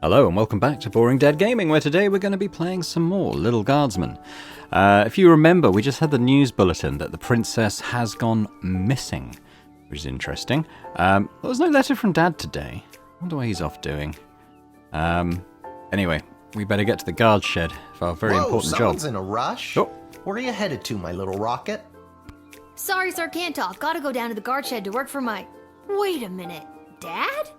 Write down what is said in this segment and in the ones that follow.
Hello and welcome back to Boring Dead Gaming, where today we're going to be playing some more Lil Guardsman. If you remember, we just had the news bulletin that the princess has gone missing, which is interesting. There was no letter from Dad today. I wonder what he's off doing. Anyway, we better get to the guard shed for our very important job. Someone's in a rush. Oh. Where are you headed to, my little rocket? Sorry, sir, can't talk. Gotta go down to the guard shed to work for my... Wait a minute. Dad?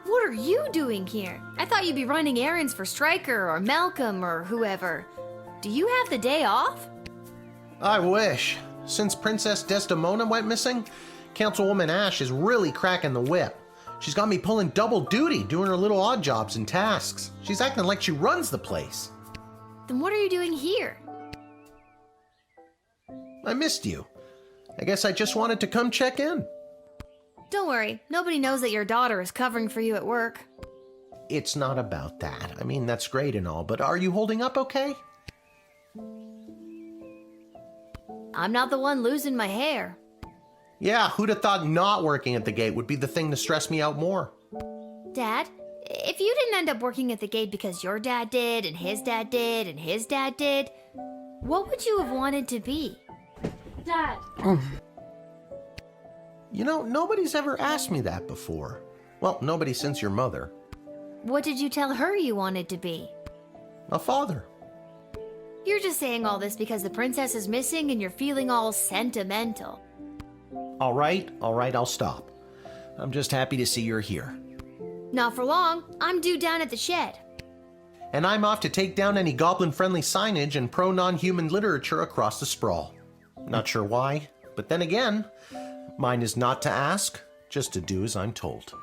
What are you doing here? I thought you'd be running errands for Stryker or Malcolm or whoever. Do you have the day off? I wish. Since Princess Desdemona went missing, Councilwoman Ash is really cracking the whip. She's got me pulling double duty, doing her little odd jobs and tasks. She's acting like she runs the place. Then what are you doing here? I missed you. I guess I just wanted to come check in. Don't worry, nobody knows that your daughter is covering for you at work. It's not about that. I mean, that's great and all, but are you holding up okay? I'm not the one losing my hair. Yeah, who'd have thought not working at the gate would be the thing to stress me out more? Dad, if you didn't end up working at the gate because your dad did, and his dad did, and his dad did, what would you have wanted to be? Dad. You know, nobody's ever asked me that before. Well, nobody since your mother. What did you tell her you wanted to be? A father. You're just saying all this because the princess is missing and you're feeling all sentimental. All right, I'll stop. I'm just happy to see you're here. Not for long. I'm due down at the shed. And I'm off to take down any goblin-friendly signage and pro-non-human literature across the Sprawl. Not sure why, but then again, mine is not to ask, just to do as I'm told.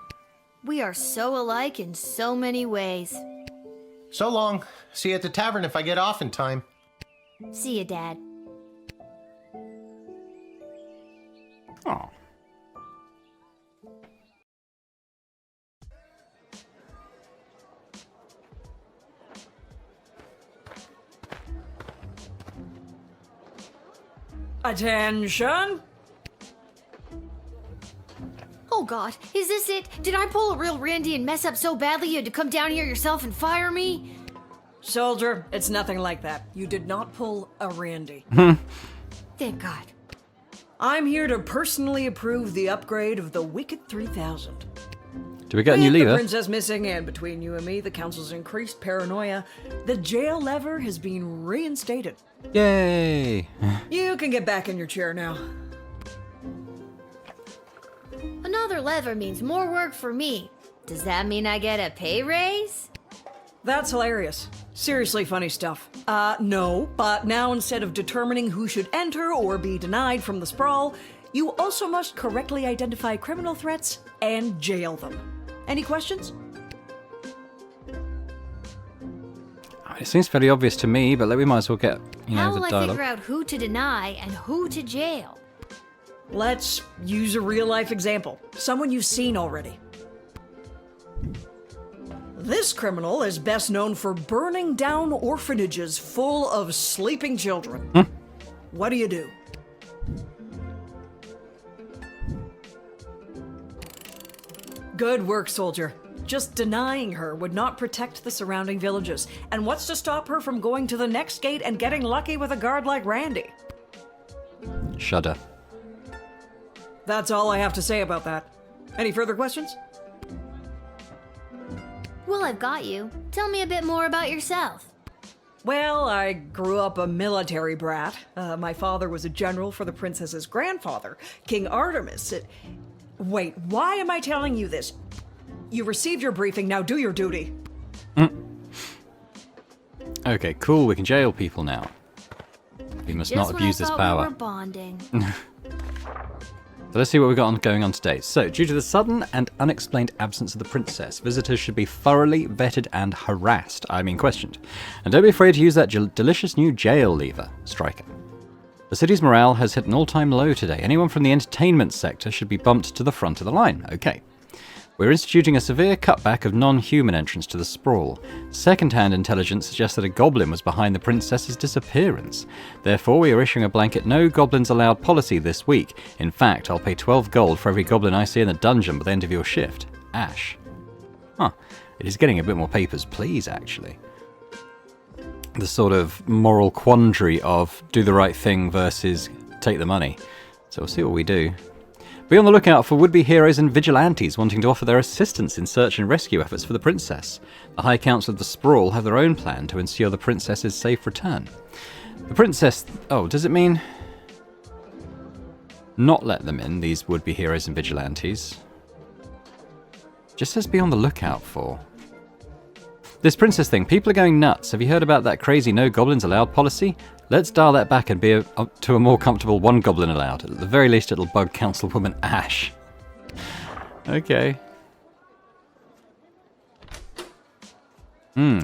We are so alike in so many ways. So long. See you at the tavern if I get off in time. See you, Dad. Oh. Attention! Oh God, is this it? Did I pull a real Randy and mess up so badly you had to come down here yourself and fire me? Soldier, it's nothing like that. You did not pull a Randy. Thank God. I'm here to personally approve the upgrade of the Wicked 3000. Do we get a new With the lever? princess missing and between you and me, the council's increased paranoia. The jail lever has been reinstated. Yay! You can get back in your chair now. Another lever means more work for me. Does that mean I get a pay raise? That's hilarious. Seriously funny stuff. No, but now instead of determining who should enter or be denied from the Sprawl, you also must correctly identify criminal threats and jail them. Any questions? It seems fairly obvious to me, but we might as well get, How the will I dialogue. figure out who to deny and who to jail? Let's use a real-life example. Someone you've seen already. This criminal is best known for burning down orphanages full of sleeping children. What do you do? Good work, soldier. Just denying her would not protect the surrounding villages. And what's to stop her from going to the next gate and getting lucky with a guard like Randy? Shudder. That's all I have to say about that. Any further questions? Well, I've got you. Tell me a bit more about yourself. Well, I grew up a military brat. My father was a general for the princess's grandfather, King Artemis. Wait, why am I telling you this? You received your briefing, now do your duty. Okay, cool, we can jail people now. We must Just not abuse this when I thought power. we were bonding. So let's see what we've got going on today. So, due to the sudden and unexplained absence of the princess, visitors should be thoroughly vetted and harassed. I mean questioned. And don't be afraid to use that delicious new jail lever, Stryker. The city's morale has hit an all-time low today. Anyone from the entertainment sector should be bumped to the front of the line. Okay. We're instituting a severe cutback of non-human entrance to the Sprawl. Second-hand intelligence suggests that a goblin was behind the princess's disappearance. Therefore, we are issuing a blanket no goblins allowed policy this week. In fact, I'll pay 12 gold for every goblin I see in the dungeon by the end of your shift. Ash. Huh. It is getting a bit more papers, please, actually. The sort of moral quandary of do the right thing versus take the money. So we'll see what we do. Be on the lookout for would-be heroes and vigilantes wanting to offer their assistance in search and rescue efforts for the princess. The High Council of the Sprawl have their own plan to ensure the princess's safe return. The princess... Oh, does it mean... not let them in, these would-be heroes and vigilantes? Just says be on the lookout for. This princess thing, people are going nuts. Have you heard about that crazy no goblins allowed policy? Let's dial that back and be up to a more comfortable one goblin allowed. At the very least, it'll bug Councilwoman Ash. Okay.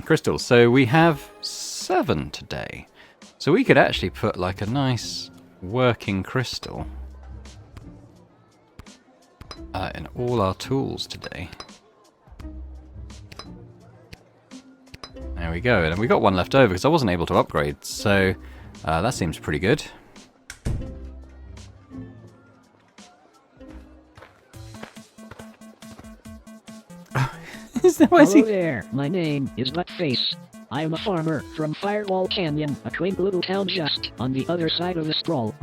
Crystals. So we have 7 today. So we could actually put like a nice working crystal in all our tools today. There we go. And we got one left over because I wasn't able to upgrade. So that seems pretty good. Hello there, my name is Buttface. I am a farmer from Firewall Canyon, a quaint little town just on the other side of the Sprawl.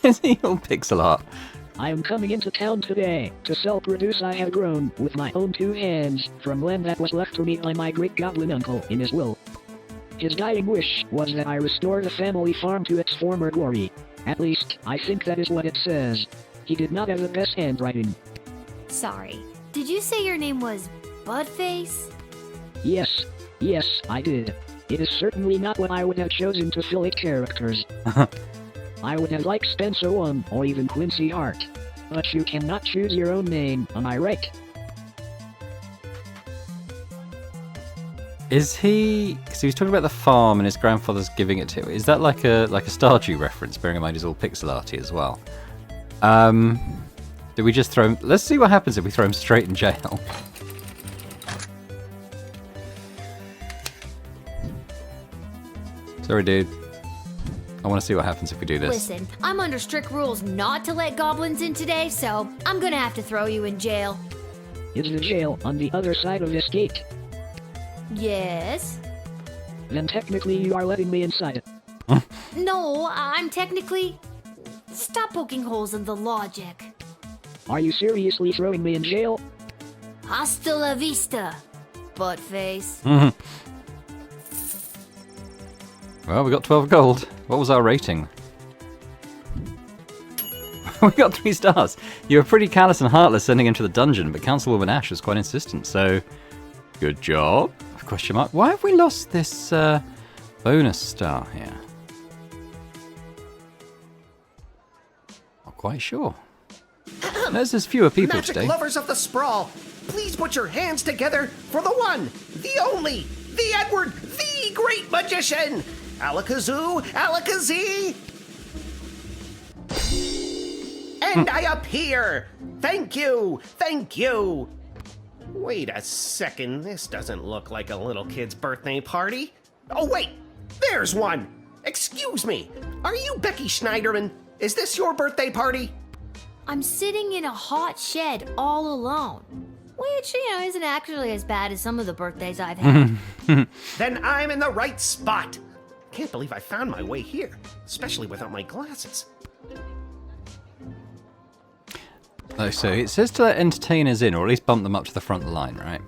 Is he all pixel art? I am coming into town today to sell produce I have grown with my own 2 hands from land that was left to me by my great goblin uncle in his will. His dying wish was that I restore the family farm to its former glory. At least, I think that is what it says. He did not have the best handwriting. Sorry. Did you say your name was Budface? Yes, I did. It is certainly not what I would have chosen to fill it characters. I would have liked Spencer 1 or even Quincy Hart. But you cannot choose your own name, am I right? Is he... because he was talking about the farm and his grandfather's giving it to him. Is that like a Stardew reference, bearing in mind he's all pixel arty as well? Did we just throw him... Let's see what happens if we throw him straight in jail. Sorry, dude. I want to see what happens if we do this. Listen, I'm under strict rules not to let goblins in today, so I'm gonna have to throw you in jail. Is the jail on the other side of this gate? Yes? Then technically you are letting me inside it. No, I'm technically... Stop poking holes in the logic. Are you seriously throwing me in jail? Hasta la vista, Buttface. Well, we got 12 gold. What was our rating? We got 3 stars. You were pretty callous and heartless sending him to the dungeon, but Councilwoman Ash was quite insistent, so... Good job. Question mark. Why have we lost this bonus star here? Not quite sure. There's fewer people Magic today. lovers of the Sprawl, please put your hands together for the one, the only, the Edward, the great magician! Alakazoo, Alakazee! And I appear! Thank you! Thank you! Wait a second, this doesn't look like a little kid's birthday party. Oh wait, there's one! Excuse me, are you Becky Schneiderman? Is this your birthday party? I'm sitting in a hot shed all alone. Which, isn't actually as bad as some of the birthdays I've had. Then I'm in the right spot. Can't believe I found my way here, especially without my glasses. Oh, so it says to let entertainers in, or at least bump them up to the front of the line, right?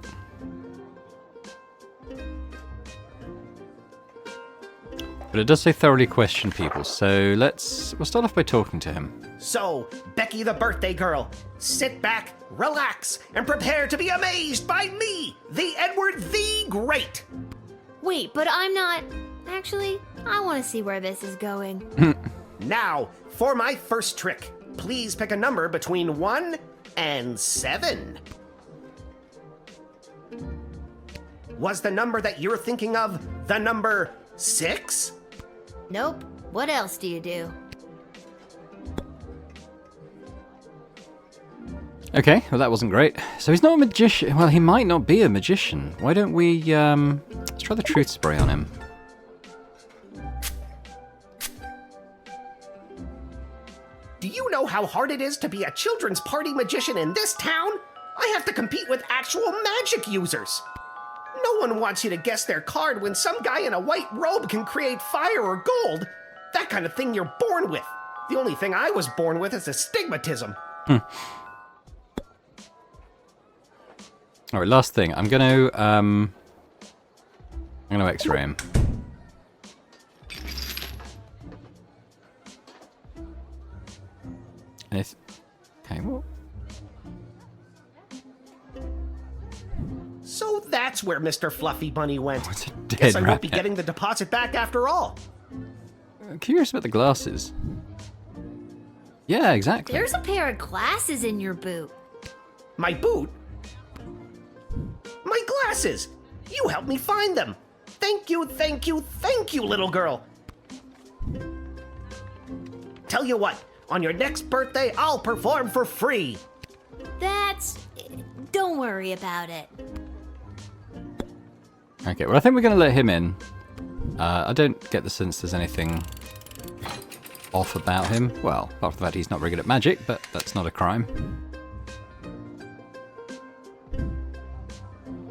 But it does say thoroughly question people, so we'll start off by talking to him. So, Becky the birthday girl, sit back, relax, and prepare to be amazed by me, the Edward the Great. Wait, but I'm not... Actually, I want to see where this is going. Now, for my first trick, please pick a number between 1 and 7. Was the number that you're thinking of the number 6? Nope. What else do you do? Okay, well that wasn't great. So he's not a magician. Well, he might not be a magician. Why don't we, let's try the truth spray on him. Do you know how hard it is to be a children's party magician in this town? I have to compete with actual magic users. No one wants you to guess their card when some guy in a white robe can create fire or gold. That kind of thing you're born with. The only thing I was born with is astigmatism. Alright, last thing. I'm gonna X-ray him. Okay, well. So that's where Mr. Fluffy Bunny went. It's a dead Guess I won't be rabbit. getting the deposit back after all. Curious about the glasses. Yeah, exactly. There's a pair of glasses in your boot. My boot? My glasses! You helped me find them! Thank you, thank you, thank you, little girl! Tell you what, on your next birthday, I'll perform for free! Don't worry about it. Okay, well I think we're going to let him in. I don't get the sense there's anything off about him. Well, apart from the fact he's not very good at magic, but that's not a crime.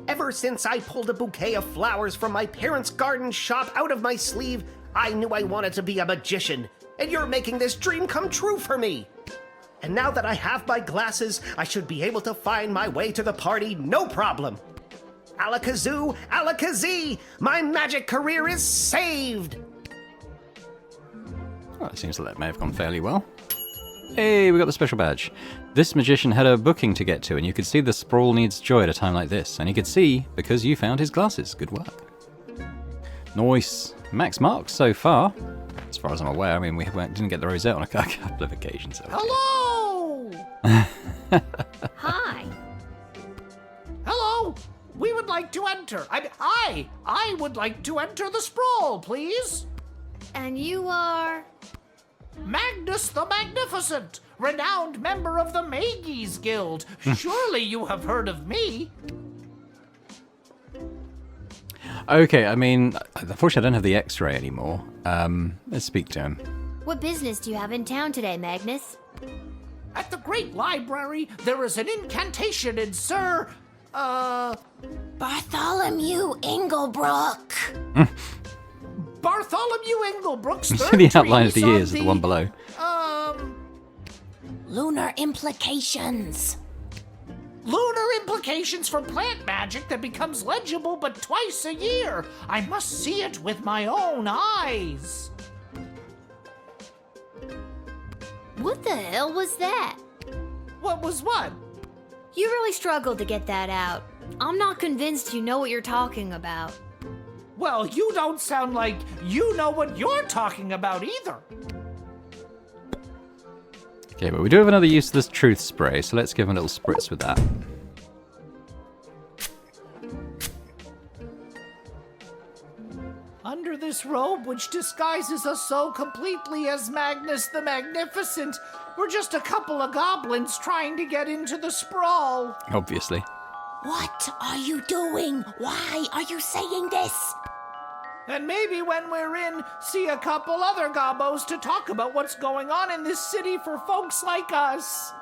Ever since I pulled a bouquet of flowers from my parents' garden shop out of my sleeve, I knew I wanted to be a magician, and you're making this dream come true for me! And now that I have my glasses, I should be able to find my way to the party no problem! Alakazoo, Alakazee! My magic career is saved! Well, it seems like that may have gone fairly well. Hey, we got the special badge. This magician had a booking to get to, and you could see the Sprawl needs joy at a time like this. And he could see because you found his glasses. Good work. Nice. Max marks so far. As far as I'm aware, I mean, we didn't get the rosette on a couple of occasions. So. Hello! Hi. Hello! We would like to enter. I would like to enter the Sprawl, please. And you are... Magnus the Magnificent, renowned member of the Mages Guild. Surely you have heard of me. Okay, I mean, unfortunately I don't have the X-ray anymore. Let's speak to him. What business do you have in town today, Magnus? At the Great Library, there is an incantation in Sir... Bartholomew Inglebrook. Bartholomew Inglebrook's You third see the outline of the treatise on ears of the one below. Lunar implications. Lunar implications for plant magic that becomes legible but twice a year. I must see it with my own eyes. What the hell was that? What was what? You really struggled to get that out. I'm not convinced you know what you're talking about. Well, you don't sound like you know what you're talking about either. Okay, but we do have another use of this truth spray, so let's give him a little spritz with that. Under this robe, which disguises us so completely as Magnus the Magnificent, we're just a couple of goblins trying to get into the Sprawl. Obviously. What are you doing? Why are you saying this? And maybe when we're in, see a couple other gobbos to talk about what's going on in this city for folks like us.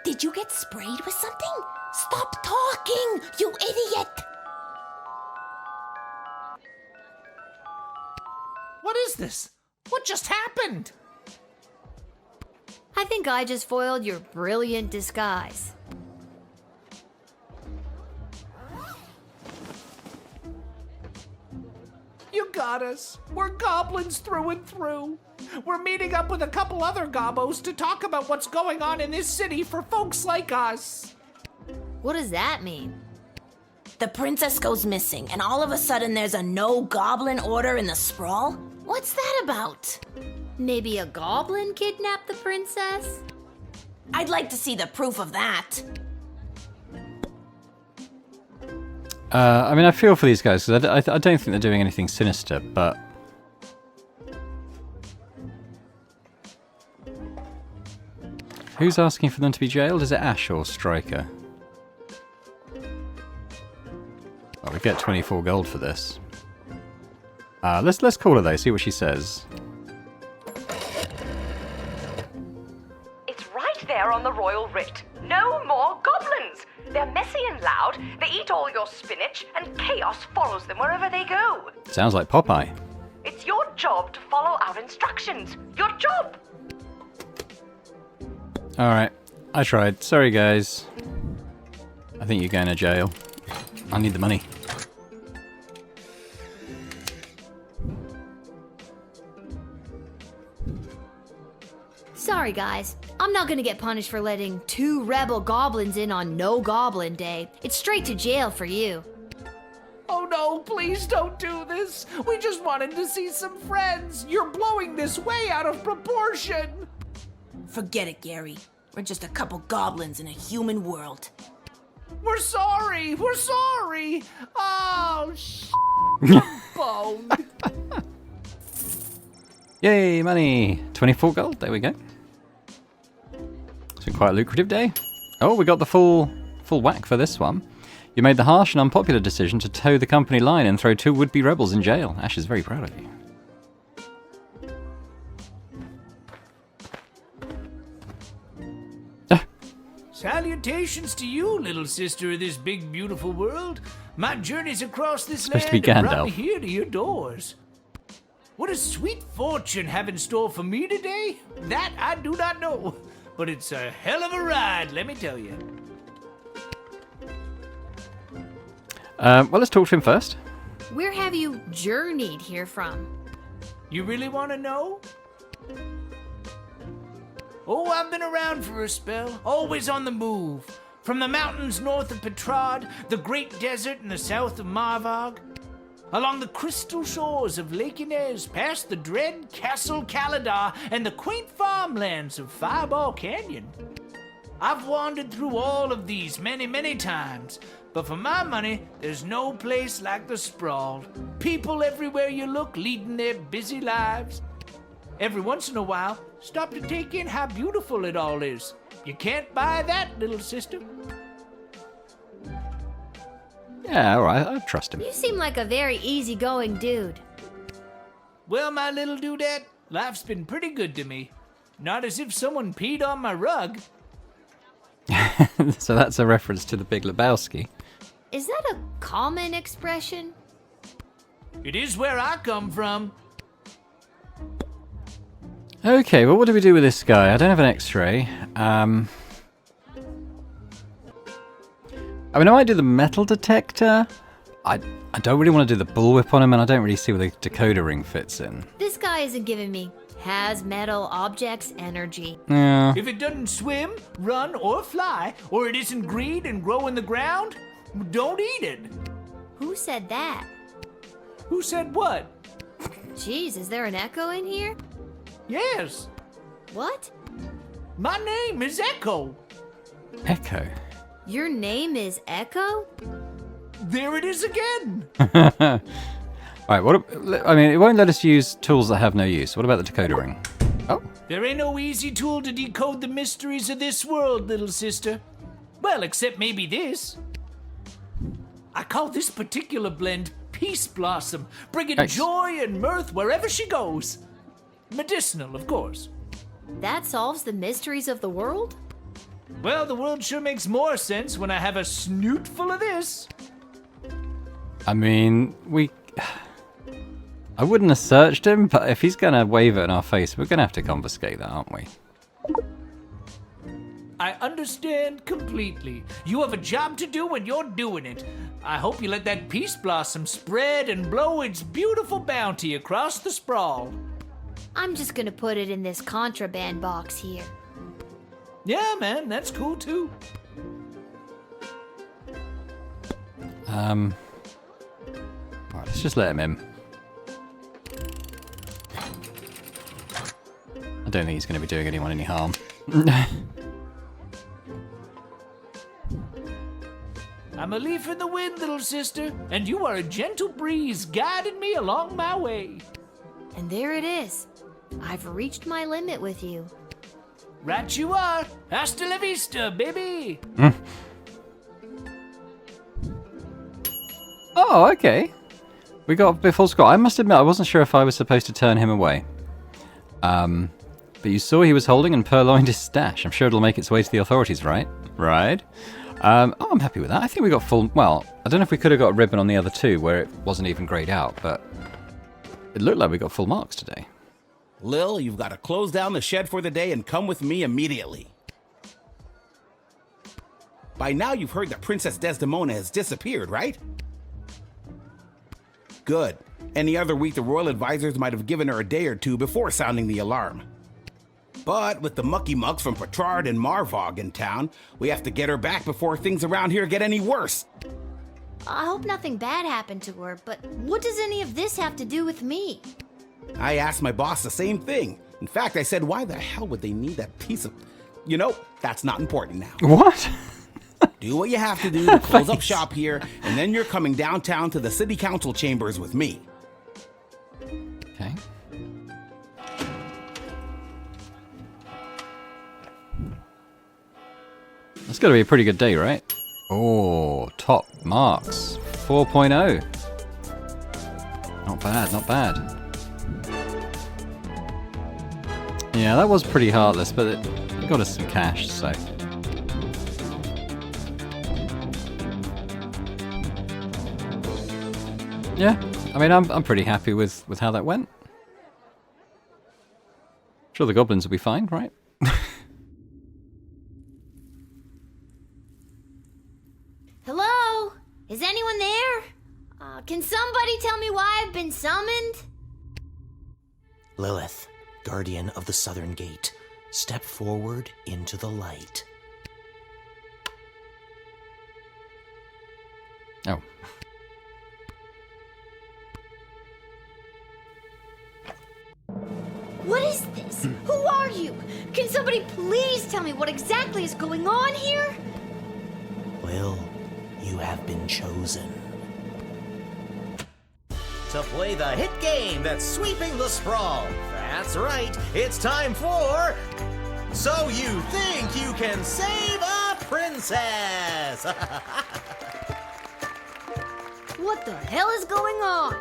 Did you get sprayed with something? Stop talking, you idiot! What is this? What just happened? I think I just foiled your brilliant disguise. You got us. We're goblins through and through. We're meeting up with a couple other gobbos to talk about what's going on in this city for folks like us. What does that mean? The princess goes missing, and all of a sudden there's a no-goblin order in the Sprawl? What's that about? Maybe a goblin kidnapped the princess? I'd like to see the proof of that. I mean, I feel for these guys, because I don't think they're doing anything sinister, but... Who's asking for them to be jailed? Is it Ash or Striker? Well, we get 24 gold for this. Let's call her though, see what she says. It's right there. swear on the royal writ. No more goblins! They're messy and loud, they eat all your spinach, and chaos follows them wherever they go. Sounds like Popeye. It's your job to follow our instructions. Your job! Alright, I tried. Sorry, guys. I think you're going to jail. I need the money. Sorry, guys. I'm not gonna get punished for letting 2 rebel goblins in on No Goblin Day. It's straight to jail for you. Oh no, please don't do this. We just wanted to see some friends. You're blowing this way out of proportion. Forget it, Gary. We're just a couple goblins in a human world. We're sorry. We're sorry. Oh, boned. Yay, money! 24 gold, there we go. It's been quite a lucrative day. Oh, we got the full whack for this one. You made the harsh and unpopular decision to toe the company line and throw 2 would-be rebels in jail. Ash is very proud of you. Salutations to you, little sister of this big, beautiful world. My journeys across this Supposed to land be have brought me Gandalf. here to your doors. What does sweet fortune have in store for me today? That I do not know, but it's a hell of a ride, let me tell you. Well, let's talk to him first. Where have you journeyed here from? You really want to know? Oh, I've been around for a spell, always on the move. From the mountains north of Petrad, the great desert in the south of Marvog, along the crystal shores of Lake Inez, past the dread Castle Caladar and the quaint farmlands of Fireball Canyon. I've wandered through all of these many, many times, but for my money, there's no place like the Sprawl. People everywhere you look leading their busy lives. Every once in a while, stop to take in how beautiful it all is. You can't buy that, little sister. Yeah, alright, I trust him. You seem like a very easygoing dude. Well, my little dudette, life's been pretty good to me. Not as if someone peed on my rug. So that's a reference to the Big Lebowski. Is that a common expression? It is where I come from. Okay, well, what do we do with this guy? I don't have an X-ray. I mean, I might do the metal detector. I don't really want to do the bullwhip on him, and I don't really see where the decoder ring fits in. This guy isn't giving me has metal objects energy. Yeah. If it doesn't swim, run, or fly, or it isn't green and grow in the ground, don't eat it. Who said that? Who said what? Jeez, is there an echo in here? Yes. What? My name is Echo. Echo. Your name is Echo? There it is again. Alright, I mean, it won't let us use tools that have no use. What about the decoder ring? Oh. There ain't no easy tool to decode the mysteries of this world, little sister. Well, except maybe this. I call this particular blend Peace Blossom, bringing Nice. joy and mirth wherever she goes. Medicinal, of course. That solves the mysteries of the world? Well, the world sure makes more sense when I have a snoot full of this. I mean, I wouldn't have searched him, but if he's going to wave it in our face, we're going to have to confiscate that, aren't we? I understand completely. You have a job to do and you're doing it. I hope you let that peace blossom spread and blow its beautiful bounty across the sprawl. I'm just gonna put it in this contraband box here. Yeah, man, that's cool too. Alright, let's just let him in. I don't think he's going to be doing anyone any harm. I'm a leaf in the wind, little sister, and you are a gentle breeze guiding me along my way. And there it is. I've reached my limit with you. Right you are. Hasta la vista, baby. Oh, okay. We got a bit full score. I must admit, I wasn't sure if I was supposed to turn him away. But you saw he was holding and purloined his stash. I'm sure it'll make its way to the authorities, right? Right? I'm happy with that. I think we got full... Well, I don't know if we could have got a ribbon on the other two where it wasn't even grayed out, but it looked like we got full marks today. Lil, you've got to close down the shed for the day and come with me immediately. By now you've heard that Princess Desdemona has disappeared, right? Good. Any other week the royal advisors might have given her a day or two before sounding the alarm. But with the mucky mucks from Petrard and Marvog in town, we have to get her back before things around here get any worse. I hope nothing bad happened to her, but what does any of this have to do with me? I asked my boss the same thing. In fact, I said, why the hell would they need that piece of... You know, that's not important now. What? Do what you have to do to close up shop here, and then you're coming downtown to the city council chambers with me. Okay. That's got to be a pretty good day, right? Oh, top marks. 4.0. Not bad, not bad. Yeah, that was pretty heartless, but it got us some cash, so... Yeah, I mean, I'm pretty happy with how that went. Sure, the goblins will be fine, right? Hello? Is anyone there? Can somebody tell me why I've been summoned? Lilith, guardian of the southern gate, step forward into the light. Oh. What is this? Who are you? Can somebody please tell me what exactly is going on here? Well, you have been chosen. To play the hit game that's sweeping the Sprawl. That's right, it's time for... So You Think You Can Save a Princess! What the hell is going on?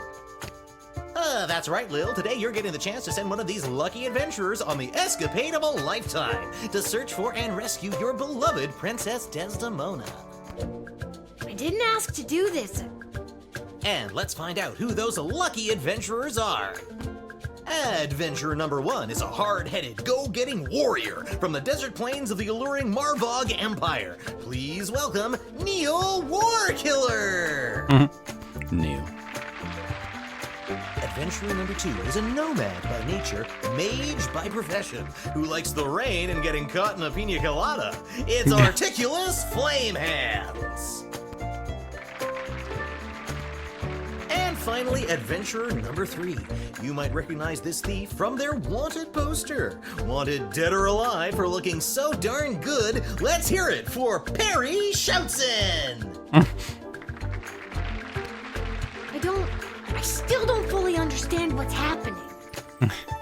That's right, Lil. Today you're getting the chance to send one of these lucky adventurers on the escapade of a lifetime to search for and rescue your beloved Princess Desdemona. I didn't ask to do this. And let's find out who those lucky adventurers are. Adventurer number 1 is a hard-headed, go-getting warrior from the desert plains of the alluring Marvog Empire. Please welcome Neil Warkiller! Neil. Adventurer number 2 is a nomad by nature, mage by profession, who likes the rain and getting caught in a pina colada. It's Articulous Flame Hands! And finally, adventurer number 3. You might recognize this thief from their wanted poster. Wanted dead or alive for looking so darn good, let's hear it for Perry Shoutson! I still don't fully understand what's happening.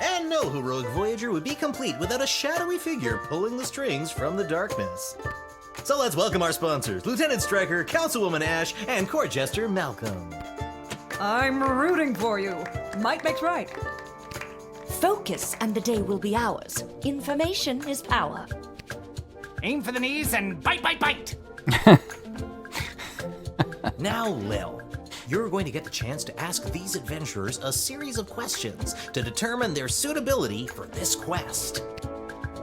And no heroic voyager would be complete without a shadowy figure pulling the strings from the darkness. So let's welcome our sponsors, Lieutenant Stryker, Councilwoman Ash, and Court Jester Malcolm. I'm rooting for you. Might makes right. Focus and the day will be ours. Information is power. Aim for the knees and bite, bite, bite! Now, Lil, you're going to get the chance to ask these adventurers a series of questions to determine their suitability for this quest.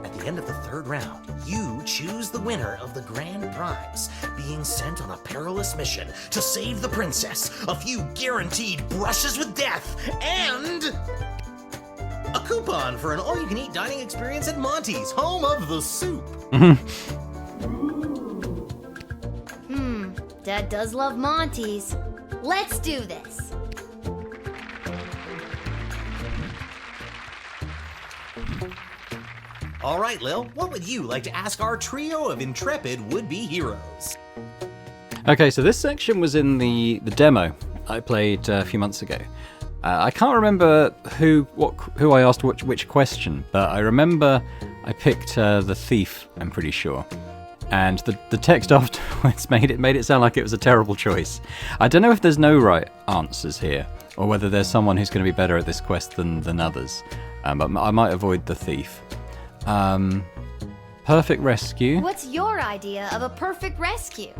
At the end of the third round, you choose the winner of the grand prize, being sent on a perilous mission to save the princess, a few guaranteed brushes with death, and a coupon for an all-you-can-eat dining experience at Monty's, home of the soup. Dad does love Monty's. Let's do this. All right, Lil, what would you like to ask our trio of intrepid would-be heroes? Okay, so this section was in the demo I played a few months ago. I can't remember who I asked which question, but I remember I picked the thief, I'm pretty sure. And the text afterwards made it sound like it was a terrible choice. I don't know if there's no right answers here, or whether there's someone who's going to be better at this quest than others. But I might avoid the thief. Perfect rescue. What's your idea of a perfect rescue?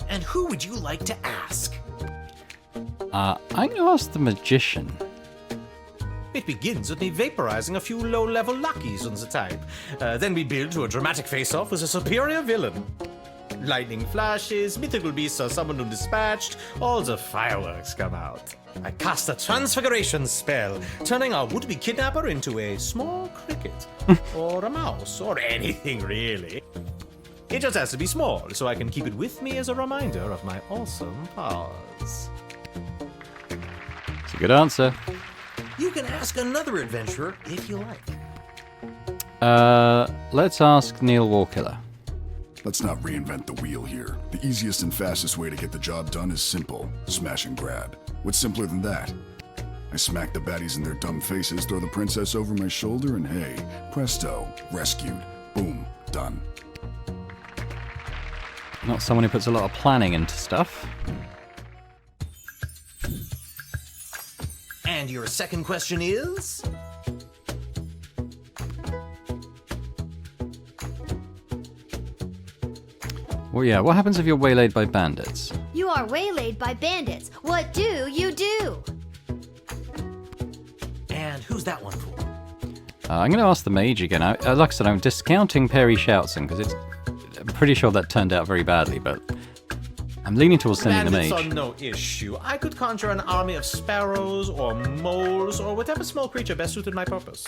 And who would you like to ask? I'm gonna ask the magician. It begins with me vaporizing a few low-level luckies on the type. Then we build to a dramatic face-off with a superior villain. Lightning flashes, mythical beasts are summoned and dispatched, all the fireworks come out. I cast a transfiguration spell, turning our would-be kidnapper into a small cricket, or a mouse, or anything really. It just has to be small, so I can keep it with me as a reminder of my awesome powers. It's a good answer. You can ask another adventurer if you like. Let's ask Neil Warkiller. Let's not reinvent the wheel here. The easiest and fastest way to get the job done is simple. Smash and grab. What's simpler than that? I smack the baddies in their dumb faces, throw the princess over my shoulder, and hey, presto, rescued. Boom, done. Not someone who puts a lot of planning into stuff. And your second question is? Well, yeah, what happens if you're waylaid by bandits? You are waylaid by bandits. What do you do? And who's that one for? I'm going to ask the mage again. Like I said, I'm discounting Perry Shoutson because I'm pretty sure that turned out very badly, but I'm leaning towards sending the mage. Bandits are no issue. I could conjure an army of sparrows or moles or whatever small creature best suited my purpose.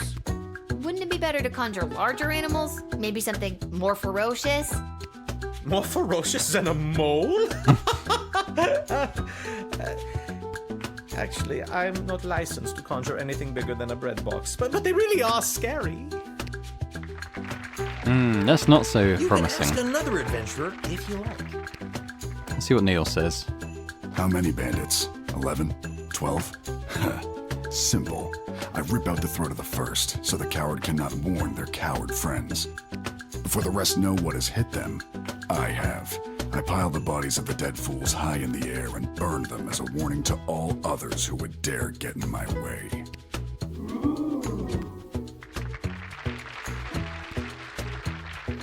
Wouldn't it be better to conjure larger animals? Maybe something more ferocious? More ferocious than a mole? Actually, I'm not licensed to conjure anything bigger than a bread box, but they really are scary. That's not so promising. You can ask another adventurer if you like. Let's see what Neil says. How many bandits? 11? 12? Simple. I rip out the throat of the first, so the coward cannot warn their coward friends. Before the rest know what has hit them, I have. I pile the bodies of the dead fools high in the air and burn them as a warning to all others who would dare get in my way.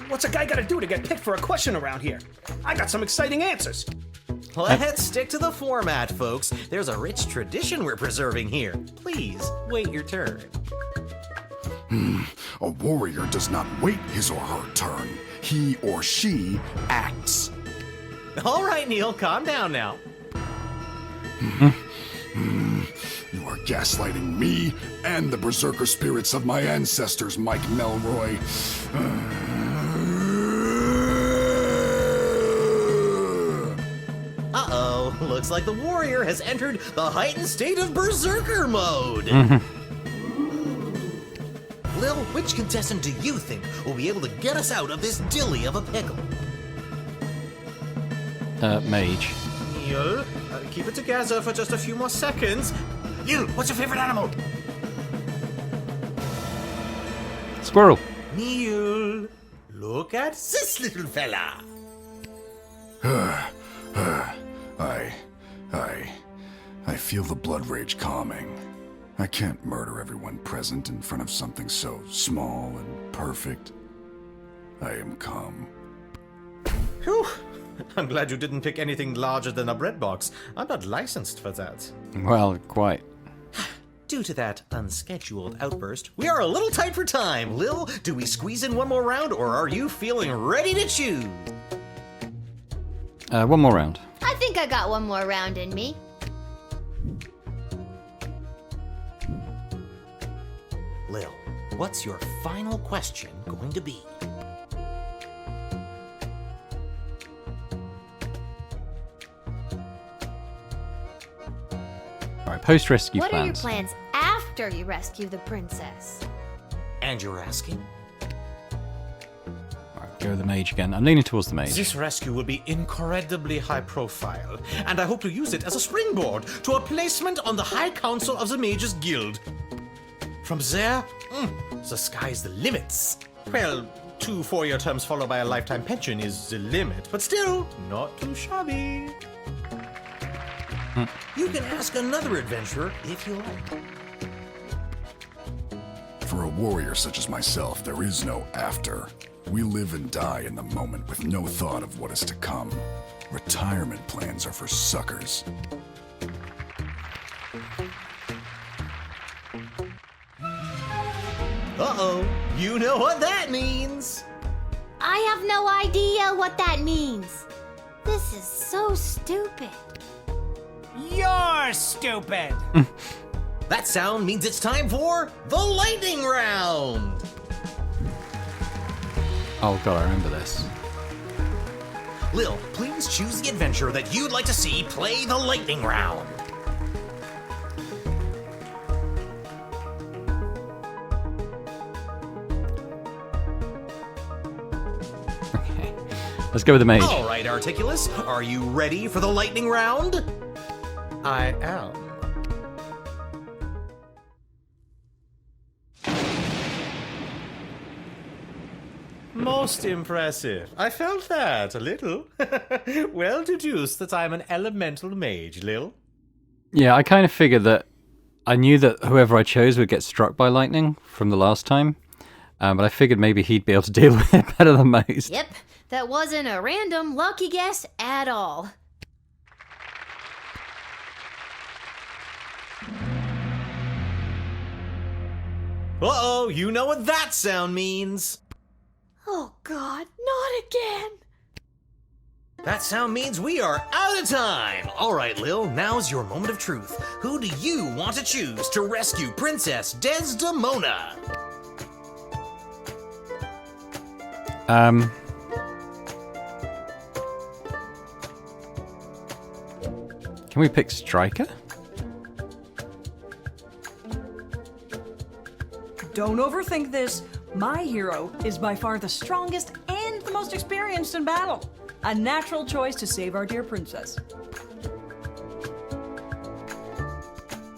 What's a guy gotta do to get picked for a question around here? I got some exciting answers. Let's stick to the format, folks. There's a rich tradition we're preserving here. Please, wait your turn. A warrior does not wait his or her turn. He or she acts. All right, Neil, calm down now. You are gaslighting me and the berserker spirits of my ancestors, Mike Melroy. Uh-oh, looks like the warrior has entered the heightened state of berserker mode. Lil, which contestant do you think will be able to get us out of this dilly of a pickle? Mage. Neil, keep it together for just a few more seconds. Neil, what's your favorite animal? Squirrel. Neil, look at this little fella. I feel the blood rage calming. I can't murder everyone present in front of something so small and perfect. I am calm. Whew. I'm glad you didn't pick anything larger than a bread box. I'm not licensed for that. Well, quite. Due to that unscheduled outburst, we are a little tight for time. Lil, do we squeeze in one more round, or are you feeling ready to choose? One more round. I think I got one more round in me. Lil, what's your final question going to be? Alright, post-rescue What plans. are your plans after you rescue the princess? And you're asking? Alright, go with the mage again. I'm leaning towards the mage. This rescue will be incredibly high profile, and I hope to use it as a springboard to a placement on the High Council of the Mages Guild. From there, the sky's the limits. Well, 2 4-year terms followed by a lifetime pension is the limit, but still, not too shabby. You can ask another adventurer if you like. For a warrior such as myself, there is no after. We live and die in the moment with no thought of what is to come. Retirement plans are for suckers. Uh-oh, you know what that means! I have no idea what that means. This is so stupid. You're stupid! That sound means it's time for the lightning round! Oh god, I remember this. Lil, please choose the adventurer that you'd like to see play the lightning round. Okay, let's go with the mage. All right, Articulus, are you ready for the lightning round? I am. Most impressive. I felt that a little. Well deduced that I'm an elemental mage, Lil. Yeah, I kind of figured that I knew that whoever I chose would get struck by lightning from the last time, but I figured maybe he'd be able to deal with it better than most. Yep, that wasn't a random lucky guess at all. Uh-oh, you know what that sound means. Oh god, not again. That sound means we are out of time. All right, Lil, now's your moment of truth. Who do you want to choose to rescue Princess Desdemona? Can we pick Striker? Don't overthink this. My hero is by far the strongest and the most experienced in battle. A natural choice to save our dear princess.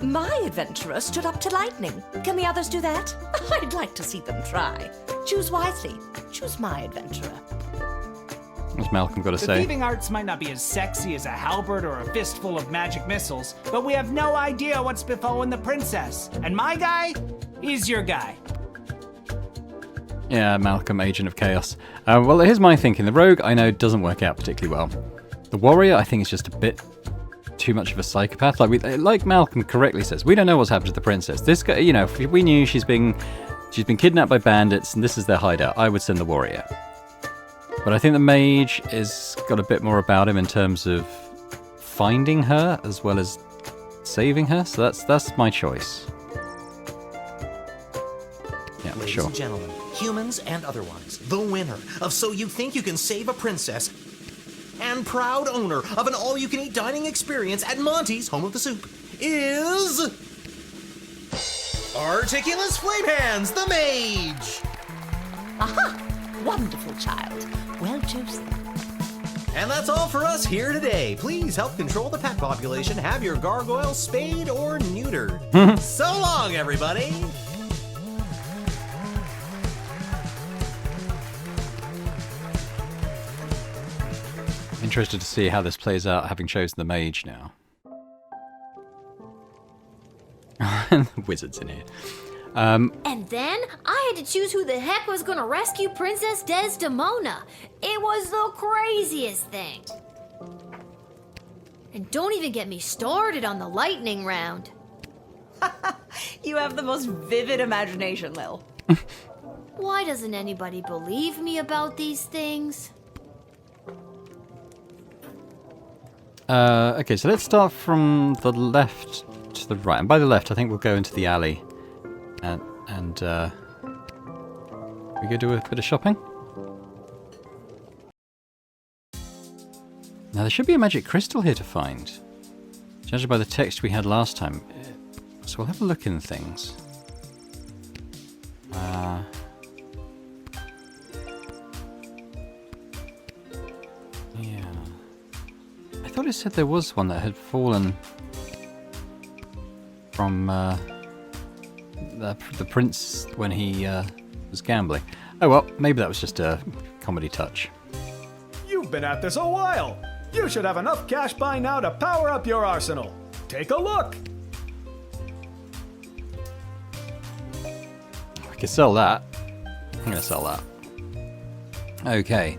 My adventurer stood up to lightning. Can the others do that? I'd like to see them try. Choose wisely. Choose my adventurer. What's Malcolm got to The say? thieving arts might not be as sexy as a halberd or a fistful of magic missiles, but we have no idea what's befallen the princess. And my guy is your guy. Yeah, Malcolm, Agent of Chaos. Well, here's my thinking. The rogue, I know, doesn't work out particularly well. The warrior, I think, is just a bit too much of a psychopath. Like Malcolm correctly says, we don't know what's happened to the princess. This guy, you know, if we knew she's been kidnapped by bandits and this is their hideout, I would send the warrior. But I think the mage is got a bit more about him in terms of finding her as well as saving her. So that's my choice. Yeah, Ladies sure. and gentlemen, humans and otherwise, the winner of So You Think You Can Save a Princess and proud owner of an all-you-can-eat dining experience at Monty's, home of the soup, is Articulus Flamehands, the mage! Aha! Wonderful child. Well chosen. And that's all for us here today. Please help control the pet population. Have your gargoyle spayed or neutered. So long, everybody! Interested to see how this plays out, having chosen the mage now. And the wizard's in here. And then I had to choose who the heck was gonna rescue Princess Desdemona. It was the craziest thing. And don't even get me started on the lightning round. You have the most vivid imagination, Lil. Why doesn't anybody believe me about these things? Okay, so let's start from the left to the right. And by the left, I think we'll go into the alley. And we go do a bit of shopping. Now, there should be a magic crystal here to find. Judging by the text we had last time. So we'll have a look in things. Yeah. I thought it said there was one that had fallen from the prince when he was gambling. Oh well, maybe that was just a comedy touch. You've been at this a while. You should have enough cash by now to power up your arsenal. Take a look. could sell that. I'm going to sell that. Okay.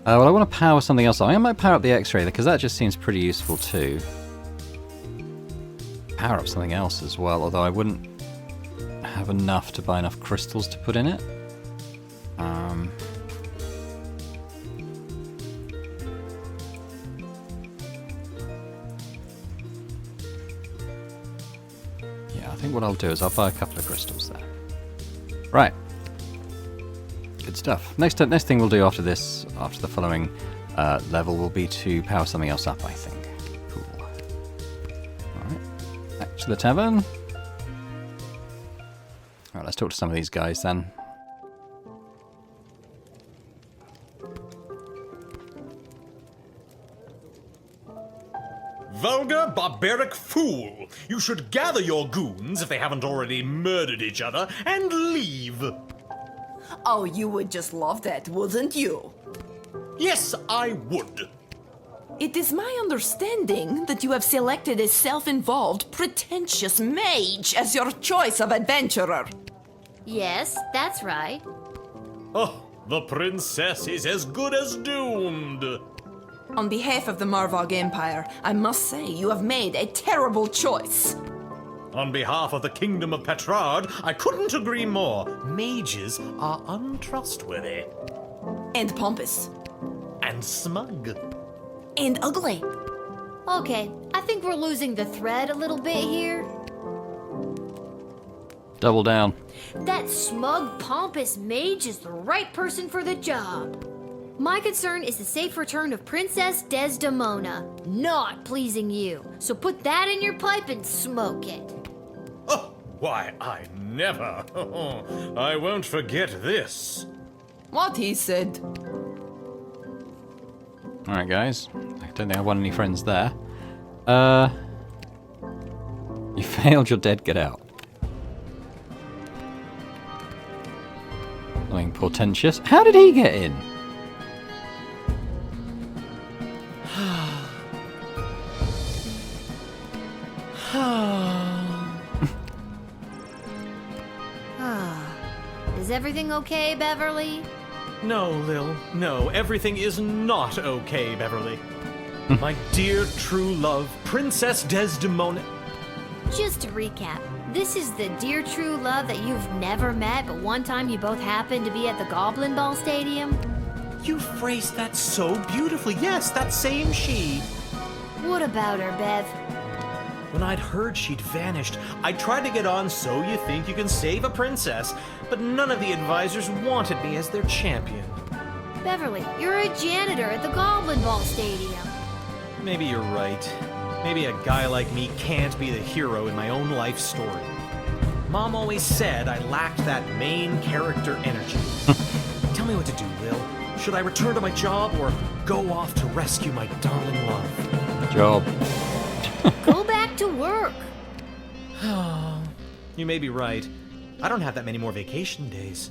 Well, I want to power something else on. I might power up the X-ray because that just seems pretty useful too. Power up something else as well, although I wouldn't have enough to buy enough crystals to put in it. Yeah, I think what I'll do is I'll buy a couple of crystals there. Right. Good stuff. Next thing we'll do after this, after the following level, will be to power something else up, I think. Cool. Alright. Back to the tavern. Alright, let's talk to some of these guys then. Vulgar, barbaric fool! You should gather your goons, if they haven't already murdered each other, and leave! Oh, you would just love that, wouldn't you? Yes, I would. It is my understanding that you have selected a self-involved, pretentious mage as your choice of adventurer. Yes, that's right. Oh, the princess is as good as doomed. On behalf of the Marvog Empire, I must say you have made a terrible choice. On behalf of the Kingdom of Petrard, I couldn't agree more. Mages are untrustworthy. And pompous. And smug. And ugly. Okay, I think we're losing the thread a little bit here. Double down. That smug, pompous mage is the right person for the job. My concern is the safe return of Princess Desdemona, not pleasing you. So put that in your pipe and smoke it. Oh, why, I never. I won't forget this. What he said. Alright, guys. I don't think I want any friends there. You failed, you're dead, get out. Something portentous. How did he get in? Is everything okay, Beverly? No, Lil. No, everything is not okay, Beverly. My dear true love, Princess Desdemona. Just to recap, this is the dear true love that you've never met, but one time you both happened to be at the Goblin Ball Stadium? You phrased that so beautifully. Yes, that same she. What about her, Bev? When I'd heard she'd vanished, I tried to get on So You Think You Can Save a Princess, but none of the advisors wanted me as their champion. Beverly, you're a janitor at the Goblin Ball Stadium. Maybe you're right. Maybe a guy like me can't be the hero in my own life story. Mom always said I lacked that main character energy. Tell me what to do, Lil. Should I return to my job or go off to rescue my darling love? Job. Go back to work. You may be right. I don't have that many more vacation days.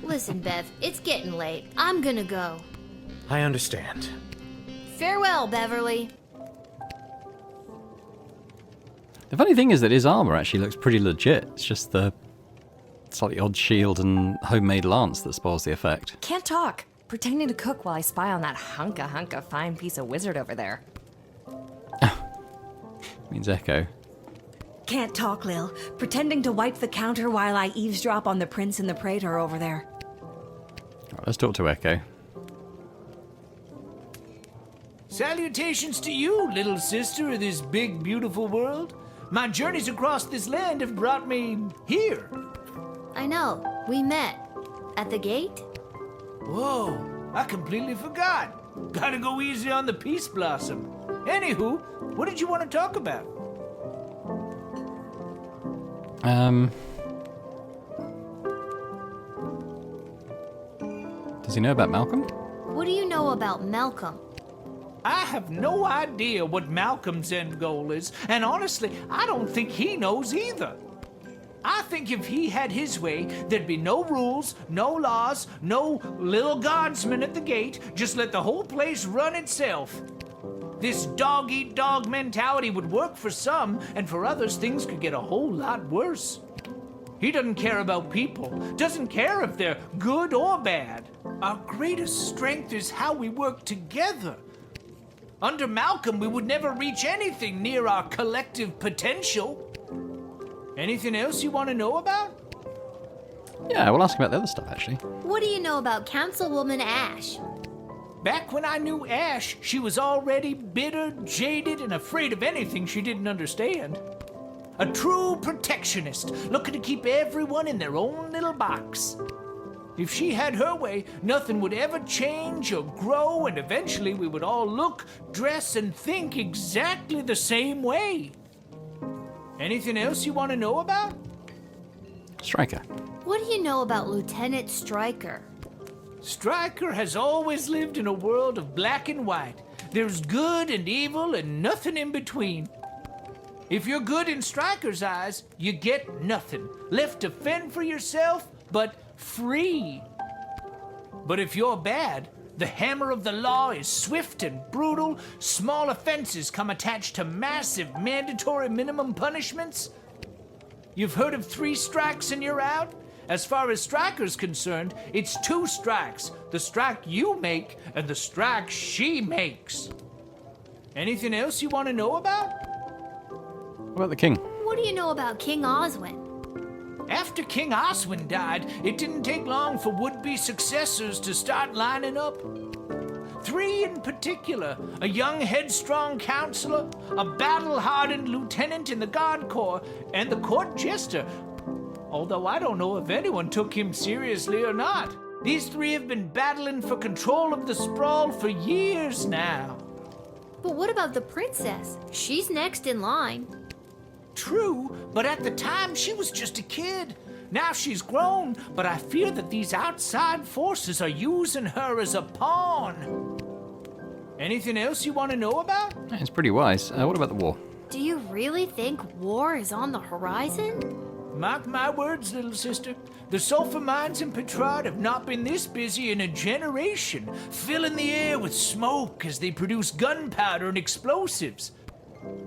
Listen, Bev, it's getting late. I'm gonna go. I understand. Farewell, Beverly. The funny thing is that his armor actually looks pretty legit. It's just the slightly odd shield and homemade lance that spoils the effect. Can't talk. Pretending to cook while I spy on that hunka fine piece of wizard over there. Means Echo. Can't talk, Lil. Pretending to wipe the counter while I eavesdrop on the prince and the praetor over there. Right, let's talk to Echo. Salutations to you, little sister of this big, beautiful world. My journeys across this land have brought me here. I know. We met. At the gate? Whoa, I completely forgot. Gotta go easy on the Peace Blossom. Anywho, what did you want to talk about? Does he know about Malcolm? What do you know about Malcolm? I have no idea what Malcolm's end goal is, and honestly, I don't think he knows either. I think if he had his way, there'd be no rules, no laws, no Lil Guardsman at the gate, just let the whole place run itself. This dog-eat-dog mentality would work for some, and for others, things could get a whole lot worse. He doesn't care about people, doesn't care if they're good or bad. Our greatest strength is how we work together. Under Malcolm, we would never reach anything near our collective potential. Anything else you want to know about? Yeah, we'll ask about the other stuff, actually. What do you know about Councilwoman Ash? Back when I knew Ash, she was already bitter, jaded, and afraid of anything she didn't understand. A true protectionist, looking to keep everyone in their own little box. If she had her way, nothing would ever change or grow, and eventually we would all look, dress, and think exactly the same way. Anything else you want to know about? Stryker. What do you know about Lieutenant Stryker? Stryker has always lived in a world of black and white. There's good and evil and nothing in between. If you're good in Stryker's eyes, you get nothing. Left to fend for yourself, but free. But if you're bad, the hammer of the law is swift and brutal. Small offenses come attached to massive mandatory minimum punishments. You've heard of 3 strikes and you're out? As far as Stryker's concerned, it's 2 strikes. The strike you make and the strike she makes. Anything else you want to know about? What about the king? What do you know about King Oswin? After King Oswin died, it didn't take long for would-be successors to start lining up. 3 in particular, a young headstrong counselor, a battle-hardened lieutenant in the Guard Corps, and the court jester. Although I don't know if anyone took him seriously or not. These 3 have been battling for control of the Sprawl for years now. But what about the princess? She's next in line. True, but at the time she was just a kid. Now she's grown, but I fear that these outside forces are using her as a pawn. Anything else you want to know about? It's pretty wise. What about the war? Do you really think war is on the horizon? Mark my words, little sister. The sulfur mines in Petrard have not been this busy in a generation, filling the air with smoke as they produce gunpowder and explosives.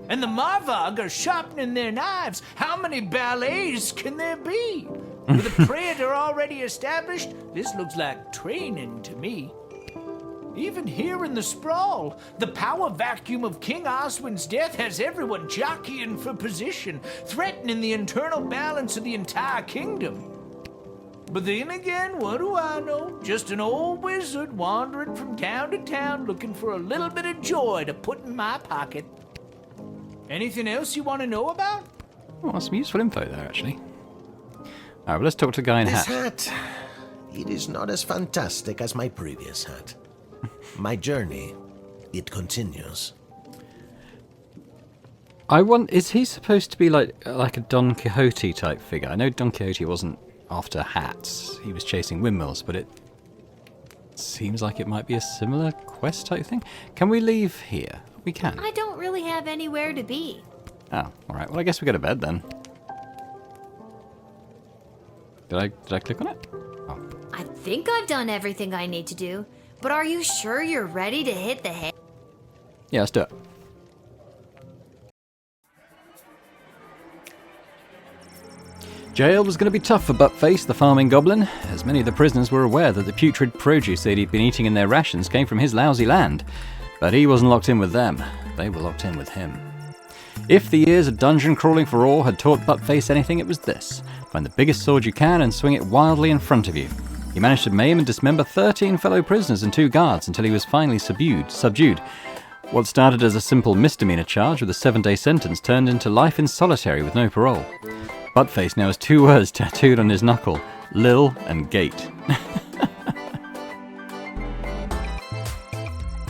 And the Marvog are sharpening their knives. How many ballets can there be? With a predator already established, this looks like training to me. Even here in the Sprawl, the power vacuum of King Oswin's death has everyone jockeying for position, threatening the internal balance of the entire kingdom. But then again, what do I know? Just an old wizard wandering from town to town looking for a little bit of joy to put in my pocket. Anything else you want to know about? Oh, some useful info there, actually. Alright, well, let's talk to the guy in This hat. hat, it is not as fantastic as my previous hat. My journey, it continues. Is he supposed to be like a Don Quixote type figure? I know Don Quixote wasn't after hats. He was chasing windmills, but it seems like it might be a similar quest type thing. Can we leave here? We can. I don't really have anywhere to be. Oh, alright. Well, I guess we go to bed then. Did I click on it? Oh. I think I've done everything I need to do, but are you sure you're ready to hit the hay? Yeah, let's do it. Jail was going to be tough for Buttface, the farming goblin, as many of the prisoners were aware that the putrid produce they'd been eating in their rations came from his lousy land. But he wasn't locked in with them, they were locked in with him. If the years of dungeon crawling for ore had taught Buttface anything, it was this: find the biggest sword you can and swing it wildly in front of you. He managed to maim and dismember 13 fellow prisoners and 2 guards until he was finally subdued. What started as a simple misdemeanor charge with a 7-day sentence turned into life in solitary with no parole. Buttface now has 2 words tattooed on his knuckle: Lil and Gate.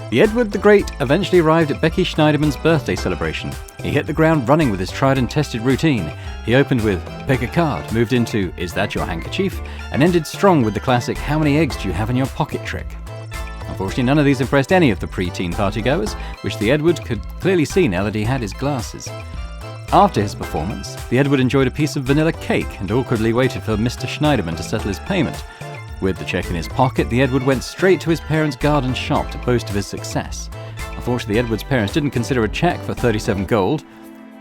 The Edward the Great eventually arrived at Becky Schneiderman's birthday celebration. He hit the ground running with his tried and tested routine. He opened with "Pick a card," moved into "Is that your handkerchief?" and ended strong with the classic "How many eggs do you have in your pocket?" trick. Unfortunately, none of these impressed any of the pre-teen partygoers, which the Edward could clearly see now that he had his glasses. After his performance, the Edward enjoyed a piece of vanilla cake and awkwardly waited for Mr. Schneiderman to settle his payment. With the check in his pocket, the Edward went straight to his parents' garden shop to boast of his success. Unfortunately, the Edward's parents didn't consider a check for 37 gold.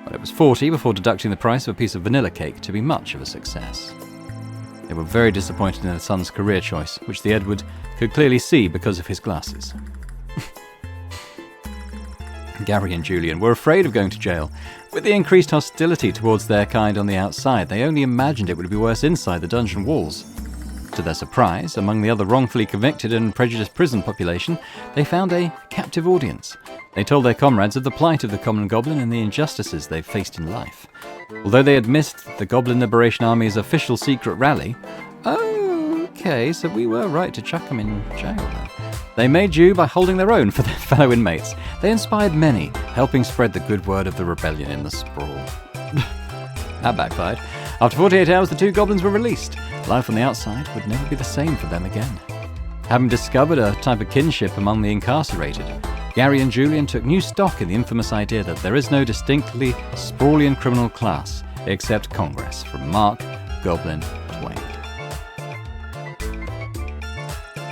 Well, it was 40 before deducting the price of a piece of vanilla cake to be much of a success. They were very disappointed in their son's career choice, which the Edward could clearly see because of his glasses. Gary and Julian were afraid of going to jail. With the increased hostility towards their kind on the outside, they only imagined it would be worse inside the dungeon walls. To their surprise, among the other wrongfully convicted and prejudiced prison population, they found a captive audience. They told their comrades of the plight of the common goblin and the injustices they've faced in life. Although they had missed the Goblin Liberation Army's official secret rally, okay, so we were right to chuck them in jail then. They made do by holding their own for their fellow inmates. They inspired many, helping spread the good word of the rebellion in the Sprawl. That backfired. After 48 hours, the two goblins were released. Life on the outside would never be the same for them again. Having discovered a type of kinship among the incarcerated, Gary and Julian took new stock in the infamous idea that there is no distinctly Sprawlian criminal class except Congress, from Mark Goblin Twain.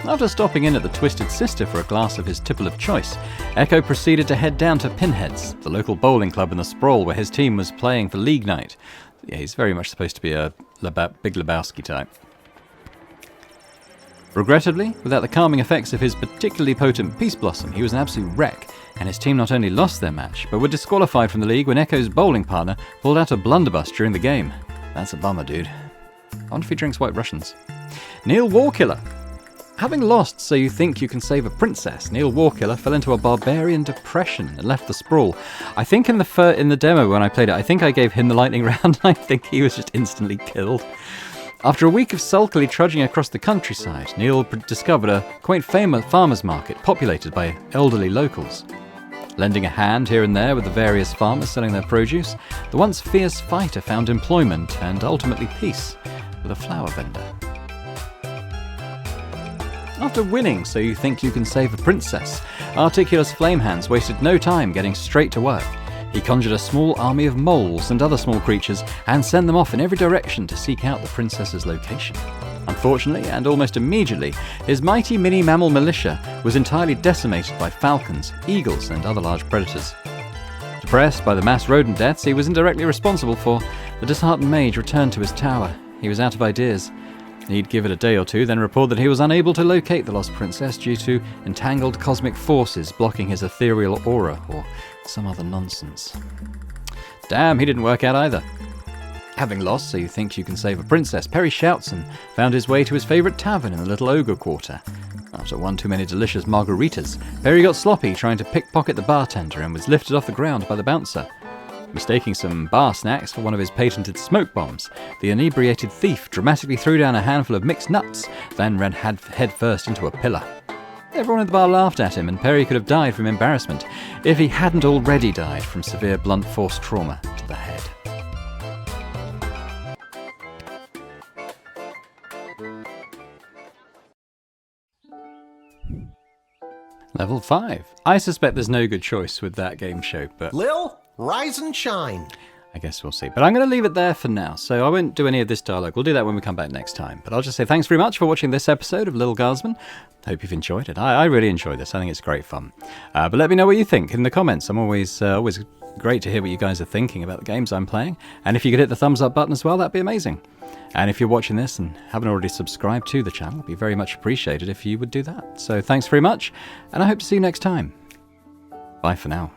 After stopping in at the Twisted Sister for a glass of his tipple of choice, Echo proceeded to head down to Pinhead's, the local bowling club in the Sprawl where his team was playing for League Night. Yeah, he's very much supposed to be a Big Lebowski type. Regrettably, without the calming effects of his particularly potent Peace Blossom, he was an absolute wreck, and his team not only lost their match, but were disqualified from the league when Echo's bowling partner pulled out a blunderbuss during the game. That's a bummer, dude. I wonder if he drinks White Russians. Neil Warkiller. Having lost So You Think You Can Save a Princess, Neil Warkiller fell into a barbarian depression and left the Sprawl. I think in the demo when I played it, I think I gave him the lightning round. I think he was just instantly killed. After a week of sulkily trudging across the countryside, Neil discovered a quaint farmers market populated by elderly locals. Lending a hand here and there with the various farmers selling their produce, the once fierce fighter found employment and ultimately peace with a flower vendor. After winning So You Think You Can Save a Princess, Articulous Flamehands wasted no time getting straight to work. He conjured a small army of moles and other small creatures and sent them off in every direction to seek out the princess's location. Unfortunately, and almost immediately, his mighty mini-mammal militia was entirely decimated by falcons, eagles, and other large predators. Depressed by the mass rodent deaths he was indirectly responsible for, the disheartened mage returned to his tower. He was out of ideas. He'd give it a day or two, then report that he was unable to locate the lost princess due to entangled cosmic forces blocking his ethereal aura, or some other nonsense. Damn, he didn't work out either. Having lost So You Think You Can Save a Princess, Perry Shoutson found his way to his favourite tavern in the Little Ogre Quarter. After one too many delicious margaritas, Perry got sloppy trying to pickpocket the bartender and was lifted off the ground by the bouncer. Mistaking some bar snacks for one of his patented smoke bombs, the inebriated thief dramatically threw down a handful of mixed nuts, then ran headfirst into a pillar. Everyone in the bar laughed at him, and Perry could have died from embarrassment if he hadn't already died from severe blunt force trauma to the head. Level 5. I suspect there's no good choice with that game show, but Lil, rise and shine. I guess we'll see. But I'm going to leave it there for now, so I won't do any of this dialogue. We'll do that when we come back next time. But I'll just say thanks very much for watching this episode of Lil Guardsman. Hope you've enjoyed it. I really enjoyed this. I think it's great fun. But let me know what you think in the comments. I'm always great to hear what you guys are thinking about the games I'm playing. And if you could hit the thumbs up button as well, that'd be amazing. And if you're watching this and haven't already subscribed to the channel, it'd be very much appreciated if you would do that. So thanks very much, and I hope to see you next time. Bye for now.